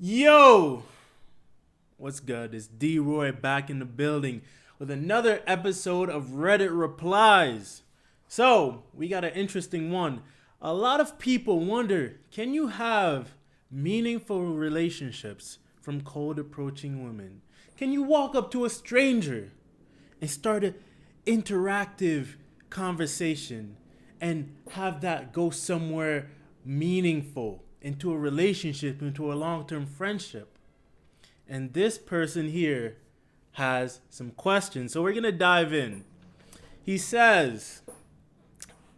Yo, what's good? It's D-Roy back in the building with another episode of Reddit Replies. So, we got an interesting one. A lot of people wonder, can you have meaningful relationships from cold approaching women? Can you walk up to a stranger and start an interactive conversation and have that go somewhere meaningful, into a relationship, into a long-term friendship? And this person here has some questions, so we're gonna dive in. He says,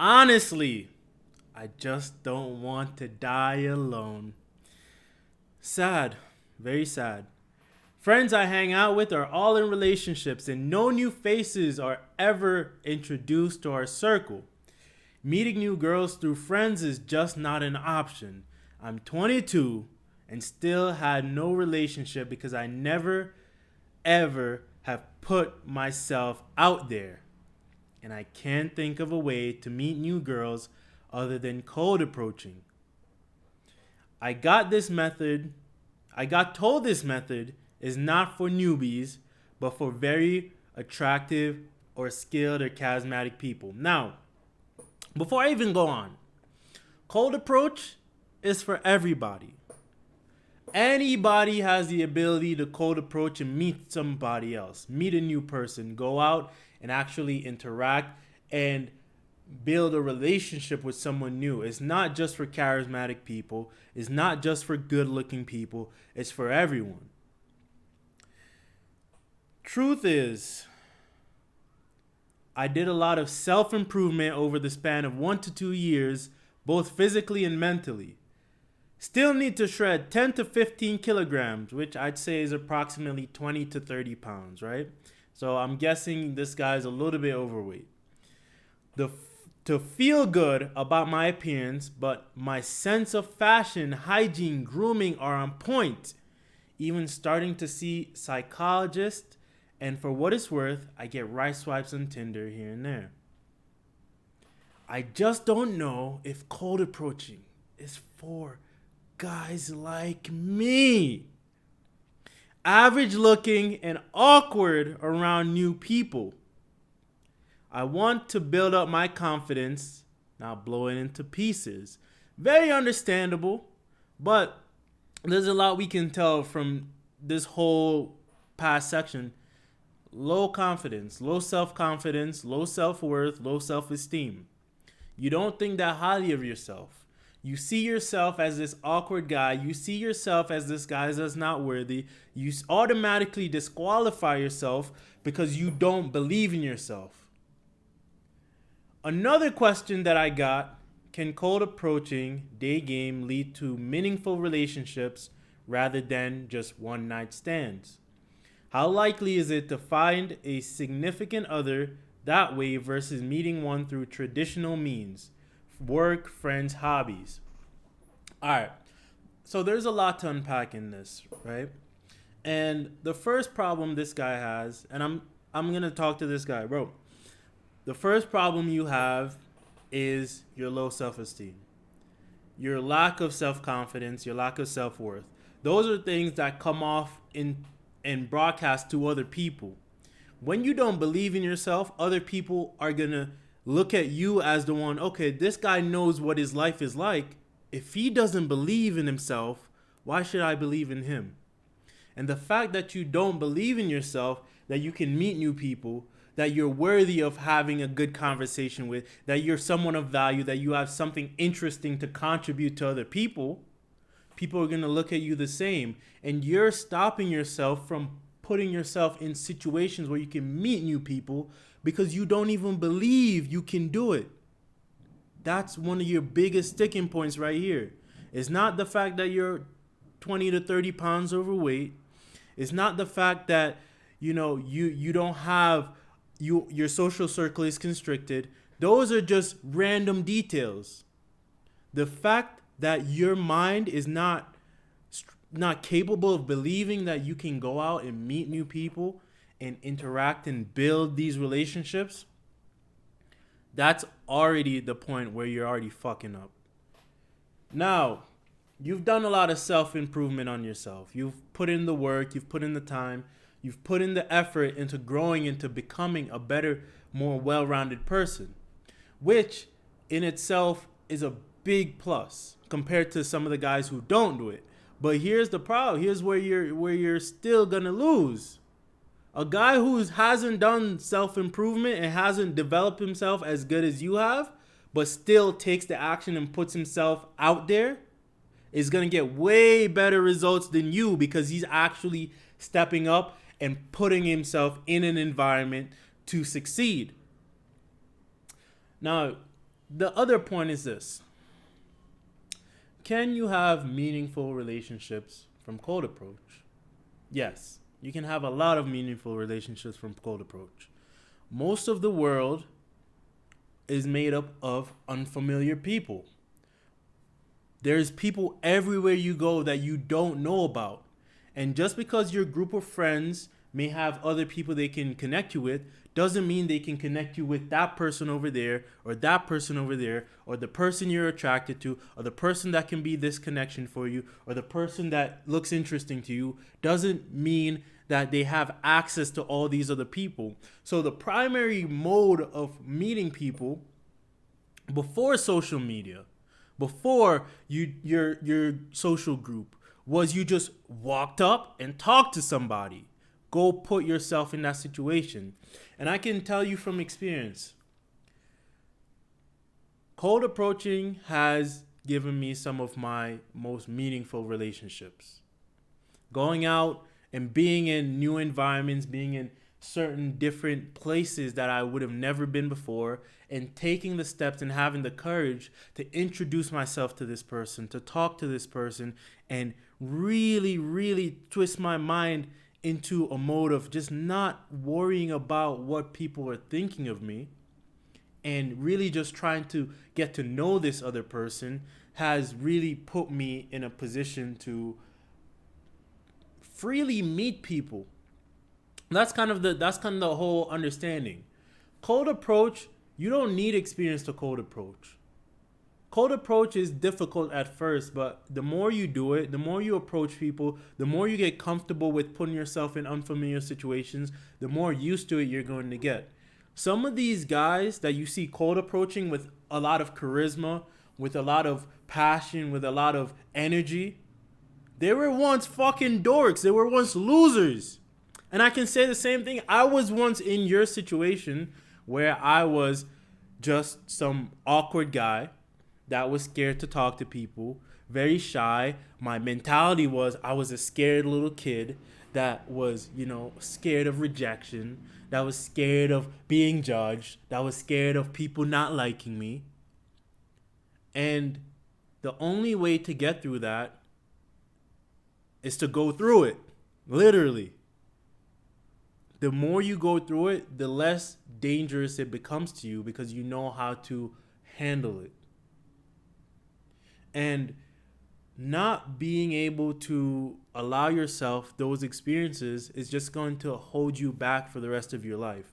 honestly, I just don't want to die alone. Sad, very sad. Friends I hang out with are all in relationships, and no new faces are ever introduced to our circle. Meeting new girls through friends is just not an option. I'm 22 and still had no relationship because I never ever have put myself out there. And I can't think of a way to meet new girls other than cold approaching. I got told this method is not for newbies, but for very attractive or skilled or charismatic people. Now, before I even go on, cold approach is for everybody. Anybody has the ability to cold approach and meet somebody else, meet a new person, go out and actually interact and build a relationship with someone new. It's not just for charismatic people, it's not just for good looking people, it's for everyone. Truth is, I did a lot of self improvement over the span of 1 to 2 years, both physically and mentally. Still need to shred 10 to 15 kilograms, which I'd say is approximately 20 to 30 pounds, right? So I'm guessing this guy's a little bit overweight. To feel good about my appearance, but my sense of fashion, hygiene, grooming are on point. Even starting to see psychologists, and for what it's worth, I get right swipes on Tinder here and there. I just don't know if cold approaching is for guys like me. Average looking and awkward around new people. I want to build up my confidence, not blow it into pieces. Very understandable, but there's a lot we can tell from this whole past section. Low confidence, low self-confidence, low self-worth, low self-esteem. You don't think that highly of yourself. You see yourself as this awkward guy. You see yourself as this guy that's not worthy. You automatically disqualify yourself because you don't believe in yourself. Another question that I got, can cold approaching, day game lead to meaningful relationships rather than just one night stands? How likely is it to find a significant other that way versus meeting one through traditional means? Work, friends, hobbies. All right. So there's a lot to unpack in this, right? And the first problem this guy has, and I'm going to talk to this guy, bro. The first problem you have is your low self-esteem. Your lack of self-confidence, your lack of self-worth. Those are things that come off in and broadcast to other people. When you don't believe in yourself, other people are going to look at you as the one, okay, this guy knows what his life is like. If he doesn't believe in himself, why should I believe in him? And the fact that you don't believe in yourself, that you can meet new people, that you're worthy of having a good conversation with, that you're someone of value, that you have something interesting to contribute to other people, people are going to look at you the same. And you're stopping yourself from putting yourself in situations where you can meet new people because you don't even believe you can do it. That's one of your biggest sticking points right here. It's not the fact that you're 20 to 30 pounds overweight. It's not the fact that, you don't have, your social circle is constricted. Those are just random details. The fact that your mind is not capable of believing that you can go out and meet new people and interact and build these relationships, that's already the point where you're already fucking up. Now, you've done a lot of self-improvement on yourself. You've put in the work, you've put in the time, you've put in the effort into growing, into becoming a better, more well-rounded person, which in itself is a big plus compared to some of the guys who don't do it. But here's the problem. Here's where you're still gonna lose. A guy who hasn't done self-improvement and hasn't developed himself as good as you have, but still takes the action and puts himself out there, is going to get way better results than you, because he's actually stepping up and putting himself in an environment to succeed. Now, the other point is this. Can you have meaningful relationships from cold approach? Yes, you can have a lot of meaningful relationships from cold approach. Most of the world is made up of unfamiliar people. There's people everywhere you go that you don't know about. And just because your group of friends may have other people they can connect you with, doesn't mean they can connect you with that person over there, or that person over there, or the person you're attracted to, or the person that can be this connection for you, or the person that looks interesting to you. Doesn't mean that they have access to all these other people. So the primary mode of meeting people before social media, before your social group, was you just walked up and talked to somebody. Go put yourself in that situation. And I can tell you from experience, cold approaching has given me some of my most meaningful relationships. Going out and being in new environments, being in certain different places that I would have never been before, and taking the steps and having the courage to introduce myself to this person, to talk to this person, and really, really twist my mind into a mode of just not worrying about what people are thinking of me, and really just trying to get to know this other person, has really put me in a position to freely meet people. That's kind of the whole understanding. Cold approach, you don't need experience to cold approach. Cold approach is difficult at first, but the more you do it, the more you approach people, the more you get comfortable with putting yourself in unfamiliar situations, the more used to it you're going to get. Some of these guys that you see cold approaching with a lot of charisma, with a lot of passion, with a lot of energy, they were once fucking dorks. They were once losers. And I can say the same thing. I was once in your situation where I was just some awkward guy that was scared to talk to people, very shy. My mentality was I was a scared little kid that was, scared of rejection, that was scared of being judged, that was scared of people not liking me. And the only way to get through that is to go through it, literally. The more you go through it, the less dangerous it becomes to you, because you know how to handle it. And not being able to allow yourself those experiences is just going to hold you back for the rest of your life.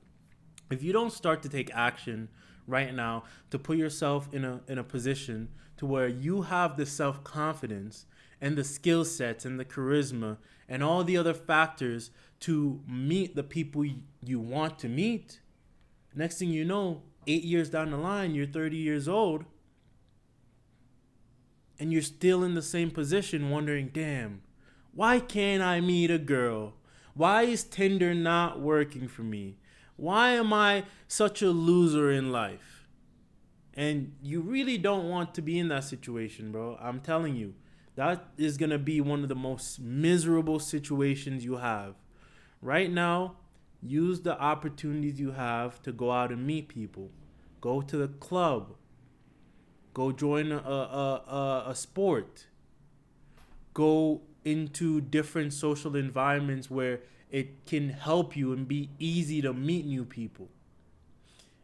If you don't start to take action right now to put yourself in a position to where you have the self-confidence and the skill sets and the charisma and all the other factors to meet the people you want to meet, next thing you know, 8 years down the line, you're 30 years old, and you're still in the same position wondering, damn, why can't I meet a girl? Why is Tinder not working for me? Why am I such a loser in life? And you really don't want to be in that situation, bro. I'm telling you, that is going to be one of the most miserable situations you have. Right now, use the opportunities you have to go out and meet people. Go to the club. Go join a sport. Go into different social environments where it can help you and be easy to meet new people.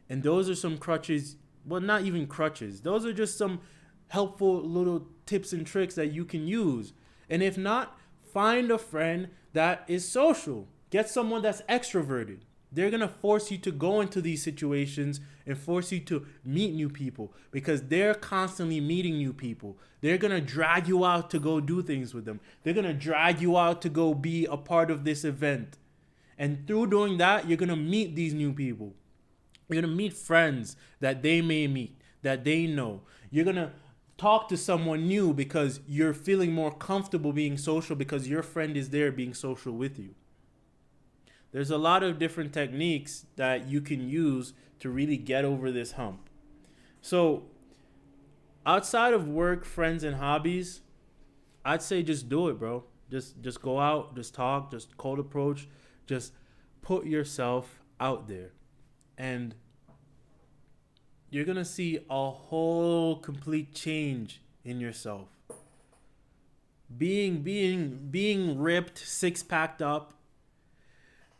And those are some crutches. Well, not even crutches. Those are just some helpful little tips and tricks that you can use. And if not, find a friend that is social. Get someone that's extroverted. They're going to force you to go into these situations and force you to meet new people because they're constantly meeting new people. They're going to drag you out to go do things with them. They're going to drag you out to go be a part of this event. And through doing that, you're going to meet these new people. You're going to meet friends that they may meet, that they know. You're going to talk to someone new because you're feeling more comfortable being social because your friend is there being social with you. There's a lot of different techniques that you can use to really get over this hump. So outside of work, friends, and hobbies, I'd say just do it, bro. Just go out, just talk, just cold approach, just put yourself out there. And you're going to see a whole complete change in yourself. Being ripped, six-packed up,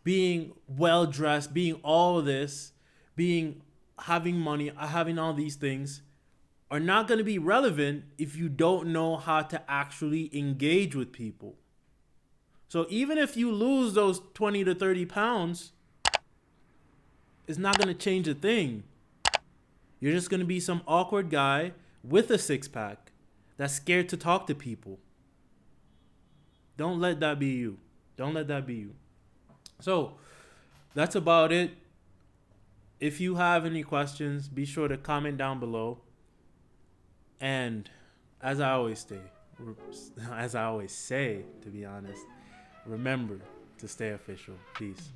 being well dressed, being all of this, having money, having all these things are not going to be relevant if you don't know how to actually engage with people. So even if you lose those 20 to 30 pounds, it's not going to change a thing. You're just going to be some awkward guy with a six-pack that's scared to talk to people. Don't let that be you. Don't let that be you. So that's about it. If you have any questions, be sure to comment down below. And as I always say, to be honest, remember to stay official. Peace.